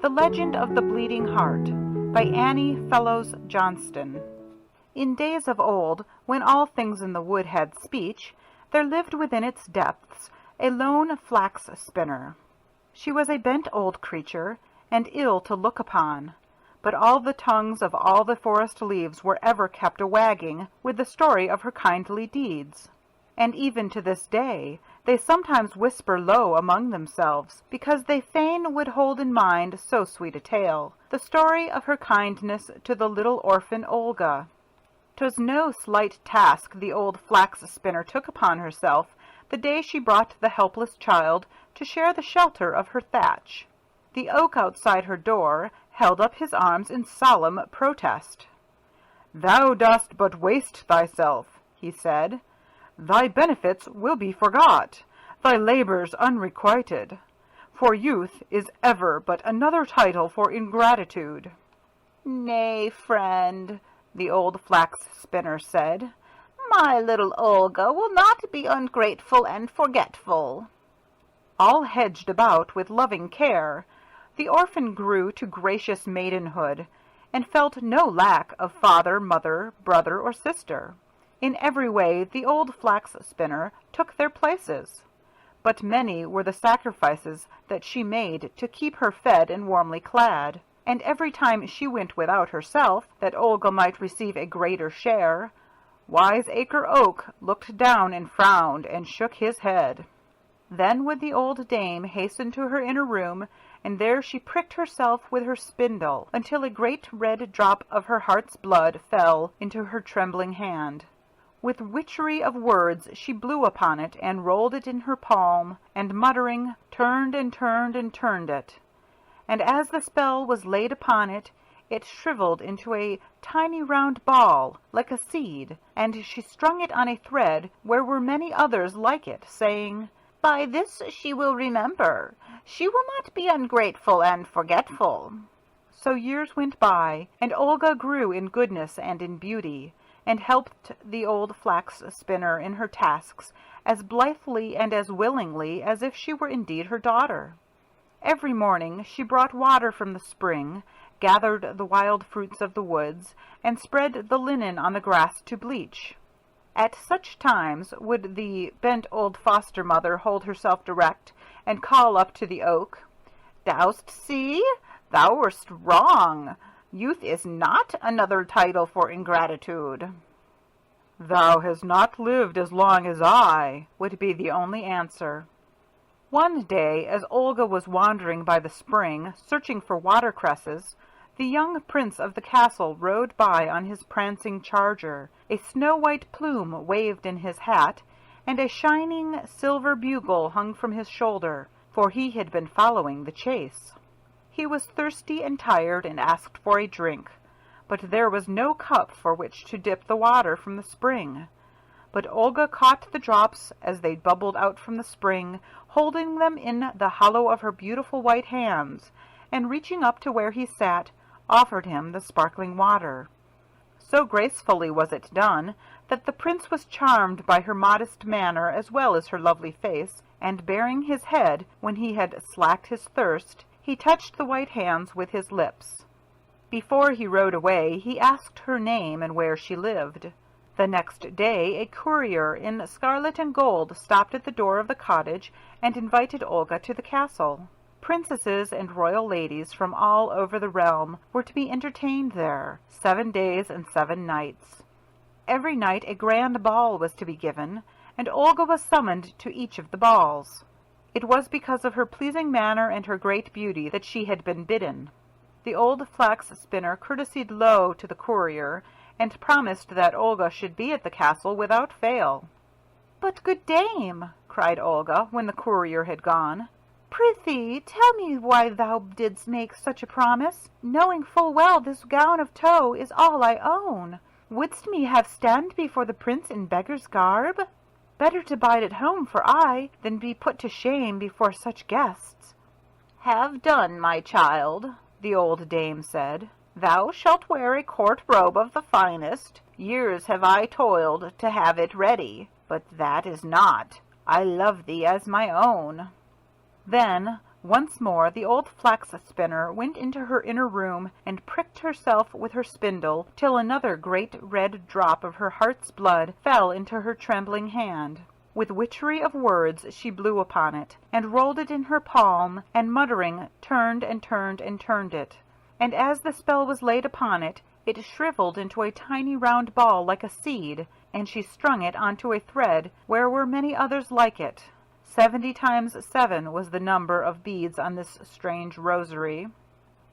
The Legend of the Bleeding Heart by Annie Fellows Johnston. In days of old, when all things in the wood had speech, there lived within its depths a lone flax spinner. She was a bent old creature, and ill to look upon, but all the tongues of all the forest leaves were ever kept a-wagging with the story of her kindly deeds. And even to this day they sometimes whisper low among themselves, because they fain would hold in mind so sweet a tale, the story of her kindness to the little orphan Olga. 'Twas no slight task the old flax spinner took upon herself the day she brought the helpless child to share the shelter of her thatch. The oak outside her door held up his arms in solemn protest. "Thou dost but waste thyself," he said. "Thy benefits will be forgot, thy labors unrequited, for youth is ever but another title for ingratitude." "Nay, friend," the old flax spinner said, "my little Olga will not be ungrateful and forgetful." All hedged about with loving care, the orphan grew to gracious maidenhood, and felt no lack of father, mother, brother, or sister. In every way the old flax spinner took their places, but many were the sacrifices that she made to keep her fed and warmly clad, and every time she went without herself, that Olga might receive a greater share, Wiseacre Oak looked down and frowned and shook his head. Then would the old dame hasten to her inner room, and there she pricked herself with her spindle until a great red drop of her heart's blood fell into her trembling hand. With witchery of words she blew upon it and rolled it in her palm, and muttering, turned and turned and turned it. And as the spell was laid upon it, it shriveled into a tiny round ball, like a seed, and she strung it on a thread where were many others like it, saying, "By this she will remember. She will not be ungrateful and forgetful." So years went by, and Olga grew in goodness and in beauty, and helped the old flax spinner in her tasks as blithely and as willingly as if she were indeed her daughter. Every morning she brought water from the spring, gathered the wild fruits of the woods, and spread the linen on the grass to bleach. At such times would the bent old foster mother hold herself erect and call up to the oak, "Dost see? Thou wast wrong. Youth is not another title for ingratitude." "Thou hast not lived as long as I," would be the only answer. One day, as Olga was wandering by the spring, searching for watercresses, the young prince of the castle rode by on his prancing charger. A snow-white plume waved in his hat, and a shining silver bugle hung from his shoulder, for he had been following the chase. He was thirsty and tired, and asked for a drink, but there was no cup for which to dip the water from the spring. But Olga caught the drops as they bubbled out from the spring, holding them in the hollow of her beautiful white hands, and reaching up to where he sat, offered him the sparkling water. So gracefully was it done that the prince was charmed by her modest manner as well as her lovely face, and baring his head when he had slaked his thirst, he touched the white hands with his lips. Before he rode away, he asked her name and where she lived. The next day a courier in scarlet and gold stopped at the door of the cottage and invited Olga to the castle. Princesses and royal ladies from all over the realm were to be entertained there, 7 days and 7 nights. Every night a grand ball was to be given, and Olga was summoned to each of the balls. It was because of her pleasing manner and her great beauty that she had been bidden. The old flax spinner courtesied low to the courier, and promised that Olga should be at the castle without fail. "But, good dame," cried Olga, when the courier had gone, "prithee tell me why thou didst make such a promise, knowing full well this gown of tow is all I own. Wouldst me have stand before the prince in beggar's garb? Better to bide at home for aye than be put to shame before such guests." "Have done, my child," the old dame said. "Thou shalt wear a court robe of the finest. Years have I toiled to have it ready, but that is not. I love thee as my own." Then, Once more the old flax spinner went into her inner room and pricked herself with her spindle till another great red drop of her heart's blood fell into her trembling hand. With witchery of words she blew upon it, and rolled it in her palm, and muttering turned and turned and turned it. And as the spell was laid upon it, it shriveled into a tiny round ball like a seed, and she strung it onto a thread where were many others like it. 70 times 7 was the number of beads on this strange rosary.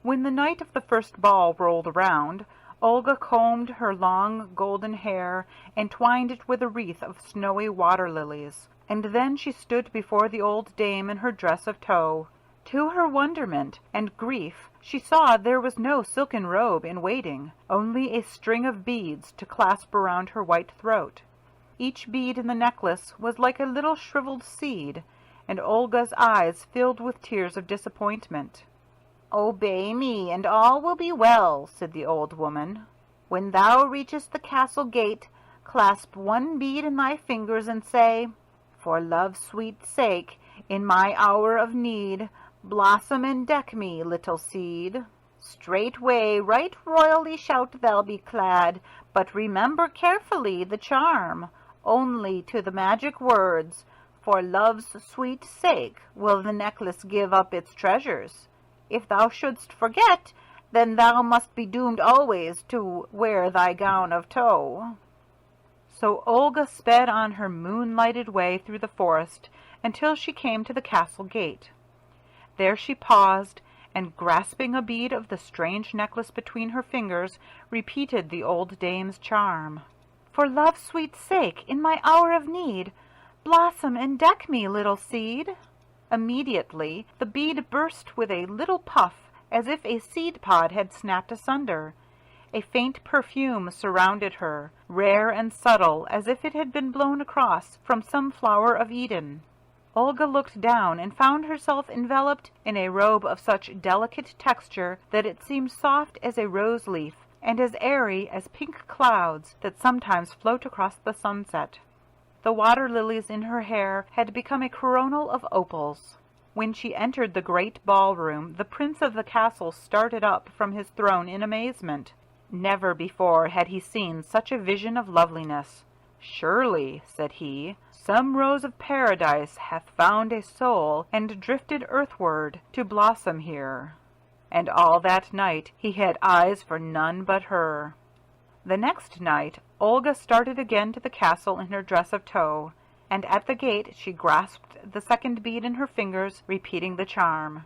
When the night of the first ball rolled around, Olga combed her long golden hair and twined it with a wreath of snowy water lilies, and then she stood before the old dame in her dress of tow. To her wonderment and grief she saw there was no silken robe in waiting, only a string of beads to clasp around her white throat. Each bead in the necklace was like a little shriveled seed, and Olga's eyes filled with tears of disappointment. "Obey me, and all will be well," said the old woman. "When thou reachest the castle gate, clasp one bead in thy fingers and say, 'For love's sweet sake, in my hour of need, blossom and deck me, little seed.' Straightway right royally shalt thou be clad, but remember carefully the charm. Only to the magic words, 'For love's sweet sake,' will the necklace give up its treasures. If thou shouldst forget, then thou must be doomed always to wear thy gown of tow." So Olga sped on her moonlighted way through the forest until she came to the castle gate. There she paused, and grasping a bead of the strange necklace between her fingers, repeated the old dame's charm. "For love's sweet sake, in my hour of need, blossom and deck me, little seed." Immediately the bead burst with a little puff, as if a seed pod had snapped asunder. A faint perfume surrounded her, rare and subtle, as if it had been blown across from some flower of Eden. Olga looked down and found herself enveloped in a robe of such delicate texture that it seemed soft as a rose leaf, and as airy as pink clouds that sometimes float across the sunset. The water lilies in her hair had become a coronal of opals. When she entered the great ballroom, the prince of the castle started up from his throne in amazement. Never before had he seen such a vision of loveliness. "Surely," said he, "some rose of paradise hath found a soul and drifted earthward to blossom here." And all that night he had eyes for none but her. The next night Olga started again to the castle in her dress of tow, and at the gate she grasped the second bead in her fingers, repeating the charm.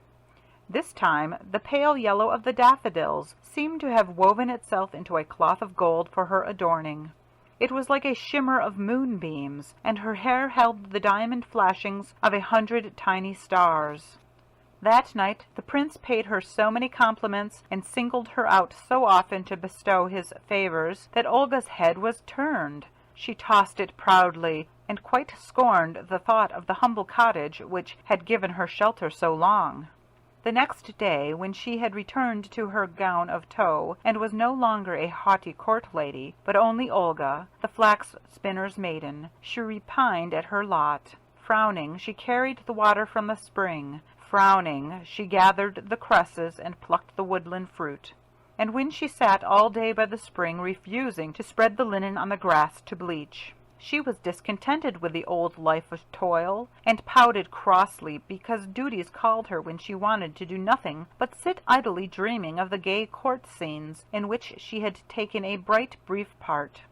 This time the pale yellow of the daffodils seemed to have woven itself into a cloth of gold for her adorning. It was like a shimmer of moonbeams, and her hair held the diamond flashings of 100 tiny stars. That night the prince paid her so many compliments and singled her out so often to bestow his favors that Olga's head was turned. She tossed it proudly, and quite scorned the thought of the humble cottage which had given her shelter so long. The next day, when she had returned to her gown of tow, and was no longer a haughty court lady, but only Olga, the flax spinner's maiden, she repined at her lot. Frowning, she carried the water from the spring. Frowning, she gathered the cresses and plucked the woodland fruit. And when she sat all day by the spring, refusing to spread the linen on the grass to bleach, she was discontented with the old life of toil, and pouted crossly because duties called her when she wanted to do nothing but sit idly dreaming of the gay court scenes in which she had taken a bright brief part.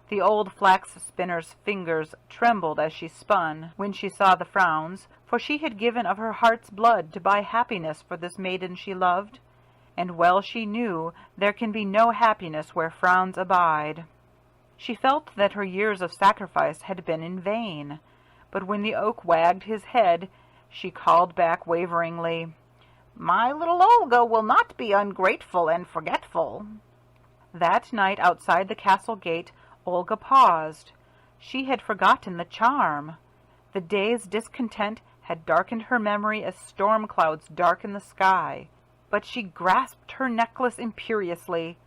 The old flax spinner's fingers trembled as she spun, when she saw the frowns, for she had given of her heart's blood to buy happiness for this maiden she loved, and well she knew there can be no happiness where frowns abide. She felt that her years of sacrifice had been in vain, but when the oak wagged his head, she called back waveringly, "My little Olga will not be ungrateful and forgetful." That night outside the castle gate, Olga paused. She had forgotten the charm. The day's discontent had darkened her memory as storm clouds darken the sky. But she grasped her necklace imperiously.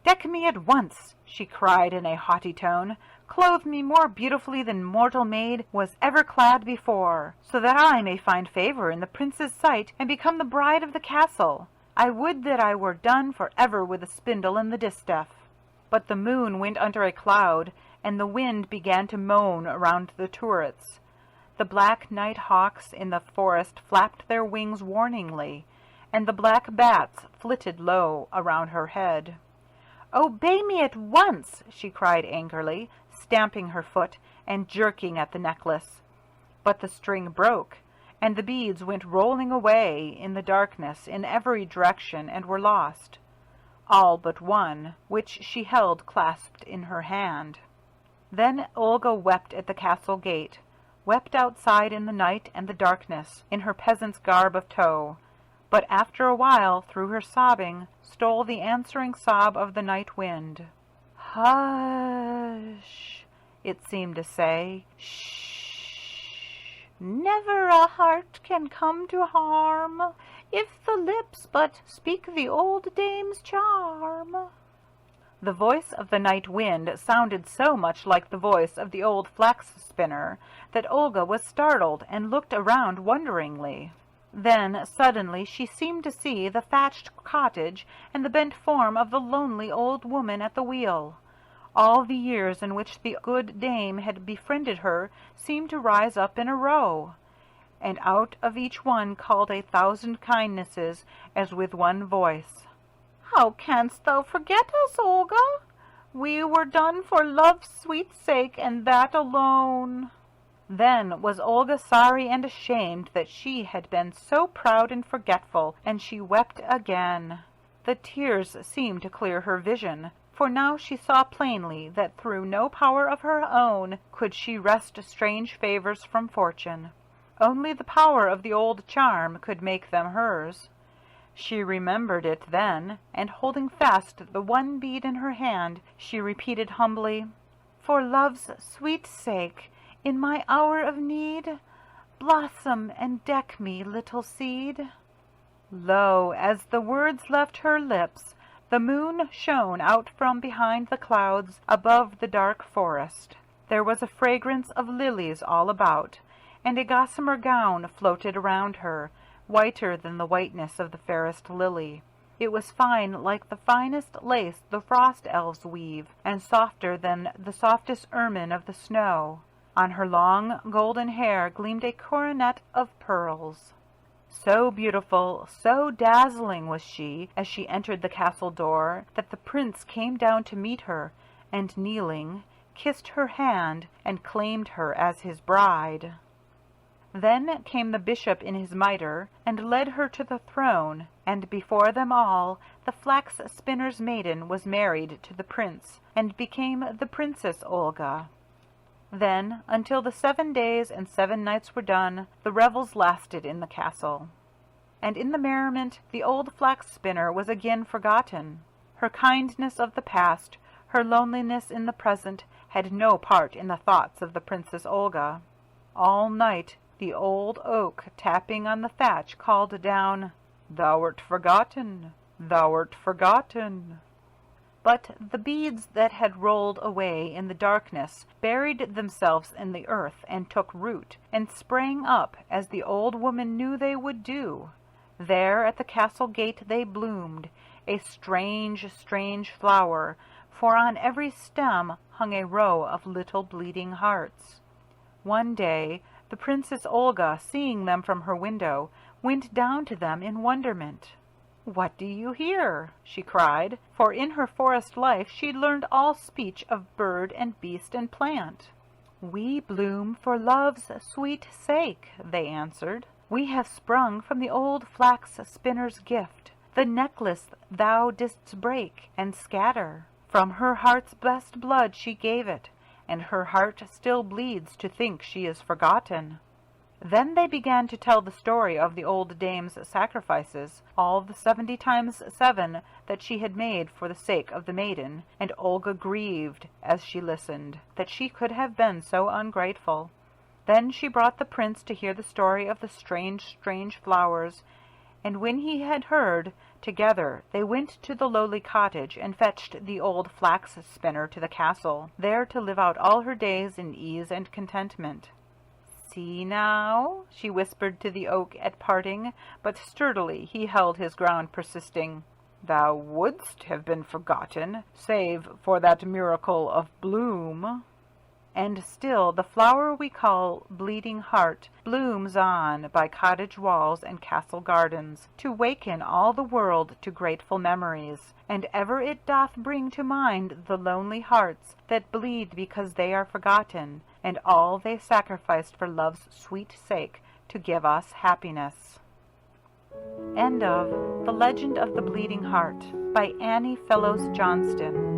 "Deck me at once!" she cried in a haughty tone. "Clothe me more beautifully than mortal maid was ever clad before, so that I may find favor in the prince's sight and become the bride of the castle. I would that I were done for ever with the spindle and the distaff." But the moon went under a cloud, and the wind began to moan around the turrets. The black night hawks in the forest flapped their wings warningly, and the black bats flitted low around her head. "Obey me at once!" she cried angrily, stamping her foot and jerking at the necklace. But the string broke, and the beads went rolling away in the darkness in every direction and were lost, all but one, which she held clasped in her hand. Then Olga wept at the castle gate, wept outside in the night and the darkness, in her peasant's garb of tow. But after a while, through her sobbing, stole the answering sob of the night wind. "Hush," it seemed to say. "Shh. Never a heart can come to harm, if the lips but speak the old dame's charm." The voice of the night wind sounded so much like the voice of the old flax spinner that Olga was startled and looked around wonderingly. Then suddenly she seemed to see the thatched cottage and the bent form of the lonely old woman at the wheel. All the years in which the good dame had befriended her seemed to rise up in a row, and out of each one called 1,000 kindnesses as with one voice. "How canst thou forget us, Olga? We were done for love's sweet sake, and that alone." Then was Olga sorry and ashamed that she had been so proud and forgetful, and she wept again. The tears seemed to clear her vision, for now she saw plainly that through no power of her own could she wrest strange favors from fortune. Only the power of the old charm could make them hers. She remembered it then, and holding fast the one bead in her hand, she repeated humbly, "For love's sweet sake, in my hour of need, blossom and deck me, little seed." Lo, as the words left her lips, the moon shone out from behind the clouds above the dark forest. There was a fragrance of lilies all about, and a gossamer gown floated around her, whiter than the whiteness of the fairest lily. It was fine like the finest lace the frost elves weave, and softer than the softest ermine of the snow. On her long golden hair gleamed a coronet of pearls. So beautiful, so dazzling was she as she entered the castle door, that the prince came down to meet her, and kneeling, kissed her hand and claimed her as his bride. Then came the bishop in his mitre, and led her to the throne, and before them all the flax spinner's maiden was married to the prince, and became the Princess Olga. Then, until the 7 days and 7 nights were done, the revels lasted in the castle. And in the merriment the old flax spinner was again forgotten. Her kindness of the past, her loneliness in the present, had no part in the thoughts of the Princess Olga. All night the old oak, tapping on the thatch, called down, "Thou'rt forgotten, thou'rt forgotten." But the beads that had rolled away in the darkness buried themselves in the earth and took root, and sprang up as the old woman knew they would do. There at the castle gate they bloomed, a strange, strange flower, for on every stem hung a row of little bleeding hearts. One day the Princess Olga, seeing them from her window, went down to them in wonderment. "What do you hear?" she cried, for in her forest life she'd learned all speech of bird and beast and plant. "We bloom for love's sweet sake," they answered. "We have sprung from the old flax spinner's gift, the necklace thou didst break and scatter. From her heart's best blood she gave it, and her heart still bleeds to think she is forgotten." Then they began to tell the story of the old dame's sacrifices, all the 70 times 7 that she had made for the sake of the maiden, and Olga grieved, as she listened, that she could have been so ungrateful. Then she brought the prince to hear the story of the strange, strange flowers, And when he had heard, together they went to the lowly cottage, and fetched the old flax spinner to the castle, there to live out all her days in ease and contentment. "See now," she whispered to the oak at parting, but sturdily he held his ground, persisting, "Thou wouldst have been forgotten, save for that miracle of bloom." And still the flower we call Bleeding Heart blooms on by cottage walls and castle gardens, to waken all the world to grateful memories, and ever it doth bring to mind the lonely hearts that bleed because they are forgotten, and all they sacrificed for love's sweet sake to give us happiness. End of The Legend of the Bleeding Heart by Annie Fellows Johnston.